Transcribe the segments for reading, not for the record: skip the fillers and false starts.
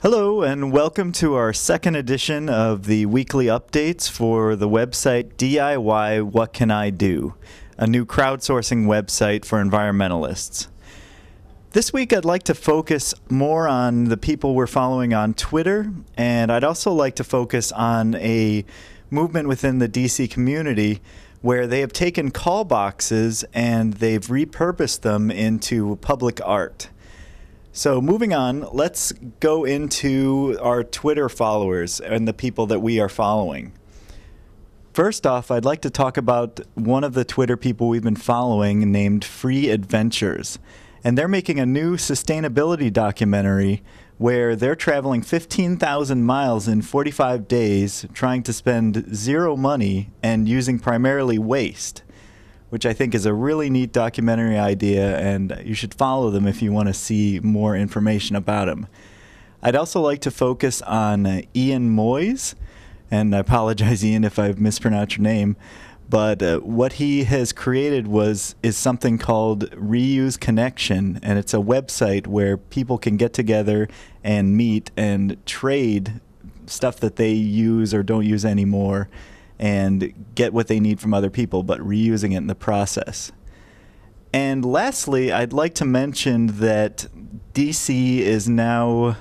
Hello and welcome to our second edition of the weekly updates for the website DIYWCID, a new crowdsourcing website for environmentalists. This week I'd like to focus more on the people we're following on Twitter, and I'd also like to focus on a movement within the DC community where they have taken call boxes and they've repurposed them into public art. So moving on, let's go into our Twitter followers and the people that we are following. First off, I'd like to talk about one of the Twitter people we've been following named Free Adventures. And they're making a new sustainability documentary where they're traveling 15,000 miles in 45 days trying to spend zero money and using primarily waste, which I think is a really neat documentary idea, and you should follow them if you want to see more information about them. I'd also like to focus on Ian Moyes, and I apologize, Ian, if I've mispronounced your name, but what he has created is something called Reuse Connection, and it's a website where people can get together and meet and trade stuff that they use or don't use anymore, and get what they need from other people, but reusing it in the process. And lastly, I'd like to mention that DC is now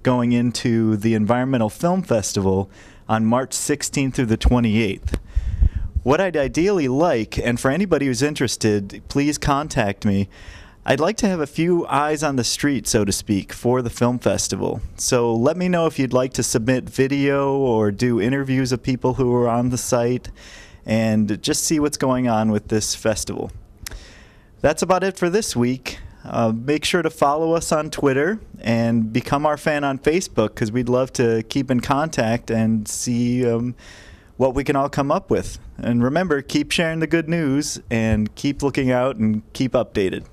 going into the Environmental Film Festival on March 16th through the 28th. What I'd ideally like, and for anybody who's interested, please contact me, I'd like to have a few eyes on the street, so to speak, for the film festival. So let me know if you'd like to submit video or do interviews of people who are on the site and just see what's going on with this festival. That's about it for this week. Make sure to follow us on Twitter and become our fan on Facebook, because we'd love to keep in contact and see what we can all come up with. And remember, keep sharing the good news and keep looking out and keep updated.